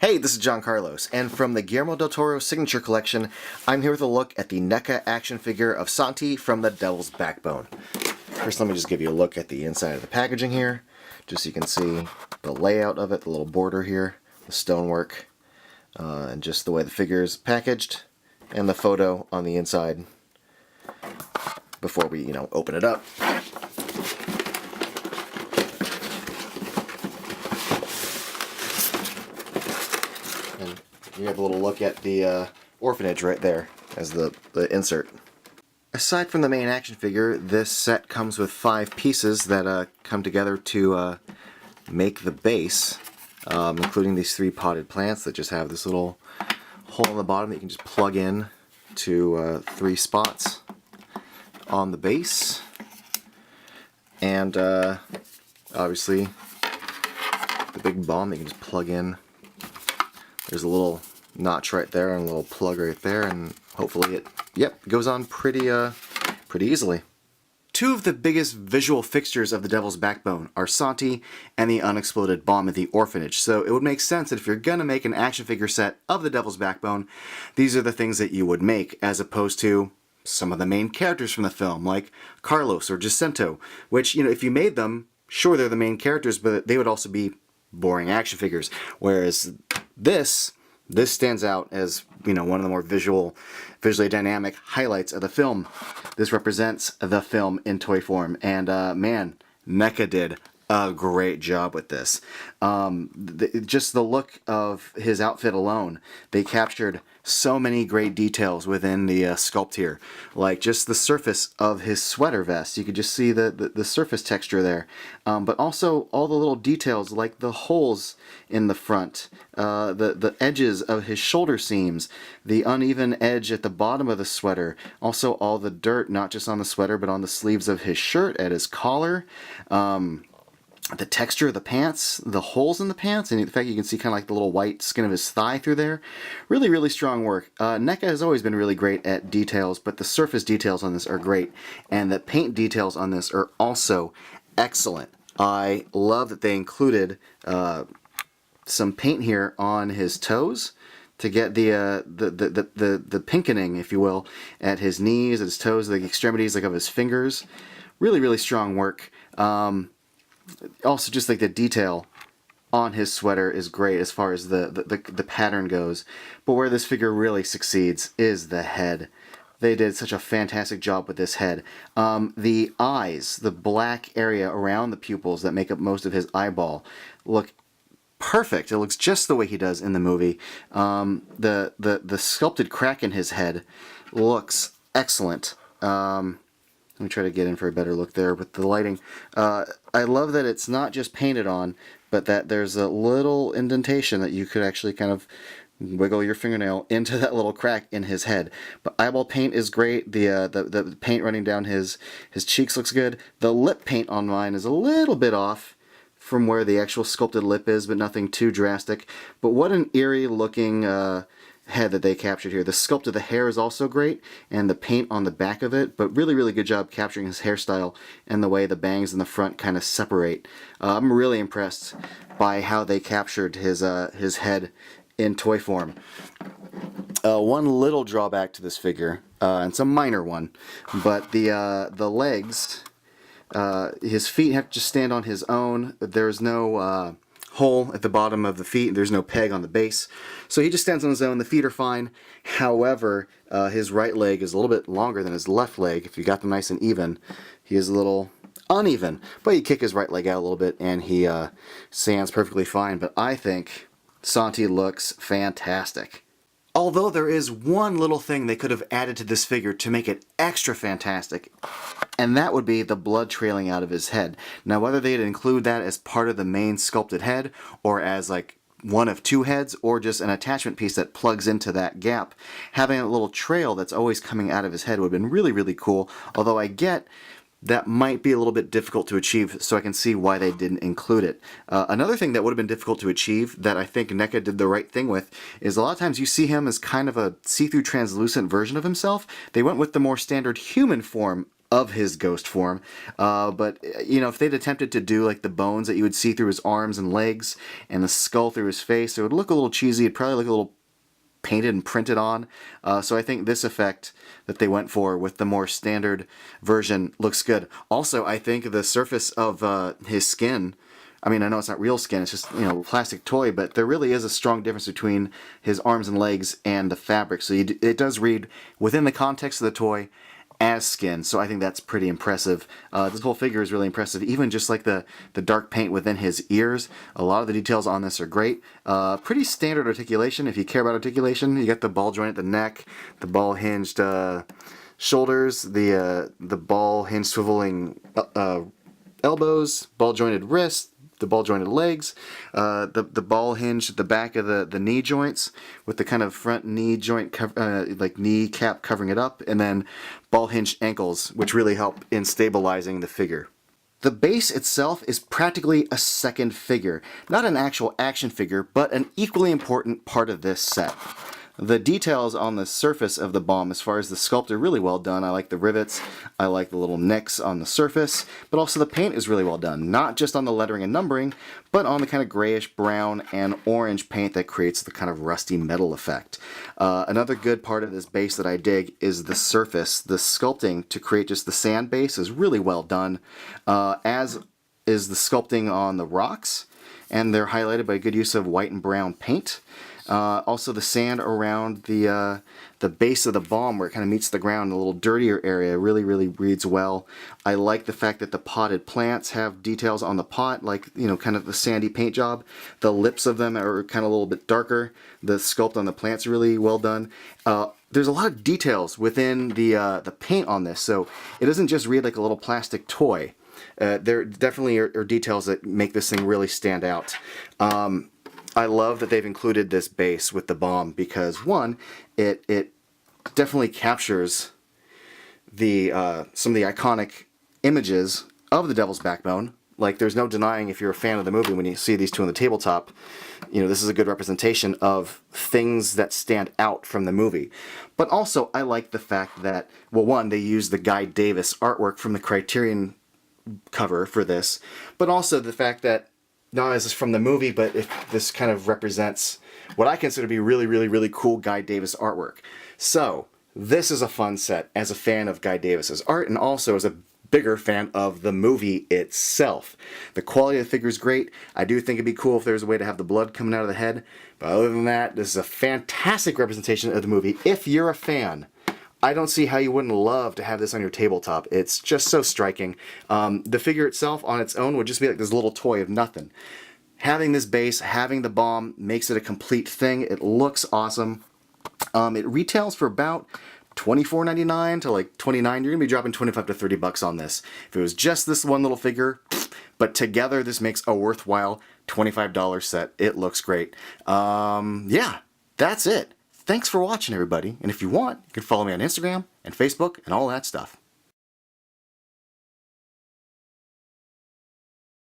Hey, this is John Carlos, and from the Guillermo del Toro Signature Collection, I'm here with a look at the NECA action figure of Santi from The Devil's Backbone. First, let me just give you a look at the inside of the packaging here, just so you can see the layout of it, the little border here, the stonework, and just the way the figure is packaged, and the photo on the inside before we, open it up. And you have a little look at the orphanage right there as the insert. Aside from the main action figure, this set comes with 5 pieces that come together to make the base, including these 3 potted plants that just have this little hole in the bottom that you can just plug in to 3 spots on the base. And obviously the big bomb that you can just plug in. There's a little notch right there and a little plug right there, and hopefully it goes on pretty easily. 2 of the biggest visual fixtures of The Devil's Backbone are Santi and the unexploded bomb at the orphanage, so it would make sense that if you're gonna make an action figure set of The Devil's Backbone, these are the things that you would make, as opposed to some of the main characters from the film, like Carlos or Jacinto, which, if you made them, sure, they're the main characters, but they would also be boring action figures, whereas this stands out as, one of the more visually dynamic highlights of the film. This represents the film in toy form, and man, NECA did a great job with this. Just the look of his outfit alone, they captured so many great details within the sculpt here. Like just the surface of his sweater vest, you could just see the surface texture there. But also all the little details like the holes in the front, the edges of his shoulder seams, the uneven edge at the bottom of the sweater, also all the dirt, not just on the sweater but on the sleeves of his shirt, at his collar. The texture of the pants, the holes in the pants, and the fact you can see kind of like the little white skin of his thigh through there. Really, really strong work. NECA has always been really great at details, but the surface details on this are great, and the paint details on this are also excellent. I love that they included some paint here on his toes to get the pinkening, if you will, at his knees, at his toes, the extremities like of his fingers. Really, really strong work. Also, just like the detail on his sweater is great as far as the pattern goes. But where this figure really succeeds is the head. They did such a fantastic job with this head. The eyes, the black area around the pupils that make up most of his eyeball, look perfect. It looks just the way he does in the movie. The sculpted crack in his head looks excellent. Let me try to get in for a better look there with the lighting. I love that it's not just painted on, but that there's a little indentation that you could actually kind of wiggle your fingernail into that little crack in his head. But eyeball paint is great. The paint running down his cheeks looks good. The lip paint on mine is a little bit off from where the actual sculpted lip is, but nothing too drastic. But what an eerie looking head that they captured here. The sculpt of the hair is also great, and the paint on the back of it, but really, really good job capturing his hairstyle and the way the bangs in the front kind of separate. I'm really impressed by how they captured his head in toy form. One little drawback to this figure, and it's a minor one, but the legs, his feet have to stand on his own. There's no hole at the bottom of the feet. There's no peg on the base. So he just stands on his own. The feet are fine. However, his right leg is a little bit longer than his left leg. If you got them nice and even, he is a little uneven. But you kick his right leg out a little bit and he stands perfectly fine. But I think Santi looks fantastic. Although there is one little thing they could have added to this figure to make it extra fantastic, and that would be the blood trailing out of his head. Now, whether they'd include that as part of the main sculpted head, or as like one of 2 heads, or just an attachment piece that plugs into that gap, having a little trail that's always coming out of his head would have been really, really cool. Although I get that might be a little bit difficult to achieve, so I can see why they didn't include it. Another thing that would have been difficult to achieve that I think NECA did the right thing with is a lot of times you see him as kind of a see-through translucent version of himself. They went with the more standard human form of his ghost form. But, you know, if they'd attempted to do like the bones that you would see through his arms and legs and the skull through his face, it would look a little cheesy. It'd probably look a little painted and printed on. So I think this effect that they went for with the more standard version looks good. Also, I think the surface of his skin, I mean, I know it's not real skin, it's just, you know, plastic toy, but there really is a strong difference between his arms and legs and the fabric. So it does read within the context of the toy as skin, so I think that's pretty impressive. This whole figure is really impressive, even just like the dark paint within his ears. A lot of the details on this are great. Pretty standard articulation, if you care about articulation. You got the ball joint at the neck, the ball hinged shoulders, the ball hinged swiveling elbows, ball jointed wrists, the ball jointed legs, the ball hinge at the back of the knee joints with the kind of front knee joint like knee cap covering it up, and then ball hinged ankles, which really help in stabilizing the figure. The base itself is practically a second figure, not an actual action figure, but an equally important part of this set. The details on the surface of the bomb, as far as the sculpt, are really well done. I like the rivets, I like the little nicks on the surface, but also the paint is really well done. Not just on the lettering and numbering, but on the kind of grayish brown and orange paint that creates the kind of rusty metal effect. Another good part of this base that I dig is the surface. The sculpting to create just the sand base is really well done, as is the sculpting on the rocks, and they're highlighted by a good use of white and brown paint. Also the sand around the base of the bomb where it kind of meets the ground, a little dirtier area, really reads well. I like the fact that the potted plants have details on the pot, like, you know, kind of the sandy paint job. The lips of them are kind of a little bit darker. The sculpt on the plants are really well done. There's a lot of details within the paint on this, so it doesn't just read like a little plastic toy. There definitely are details that make this thing really stand out. I love that they've included this base with the bomb because, one, it definitely captures the some of the iconic images of the Devil's Backbone. Like, there's no denying, if you're a fan of the movie, when you see these two on the tabletop, you know, this is a good representation of things that stand out from the movie. But also, I like the fact that, well, one, they use the Guy Davis artwork from the Criterion cover for this, but also the fact that not as from the movie, but if this kind of represents what I consider to be really cool Guy Davis artwork. So this is a fun set as a fan of Guy Davis's art, and also as a bigger fan of the movie itself. The quality of the figure is great. I do think it'd be cool if there was a way to have the blood coming out of the head, but other than that, this is a fantastic representation of the movie. If you're a fan, I don't see how you wouldn't love to have this on your tabletop. It's just so striking. The figure itself on its own would just be like this little toy of nothing. Having this base, having the bomb, makes it a complete thing. It looks awesome. It retails for about $24.99 to like $29. You're gonna be dropping $25 to $30 on this. If it was just this one little figure, but together this makes a worthwhile $25 set. It looks great. Yeah, that's it. Thanks for watching, everybody. And if you want, you can follow me on Instagram and Facebook and all that stuff.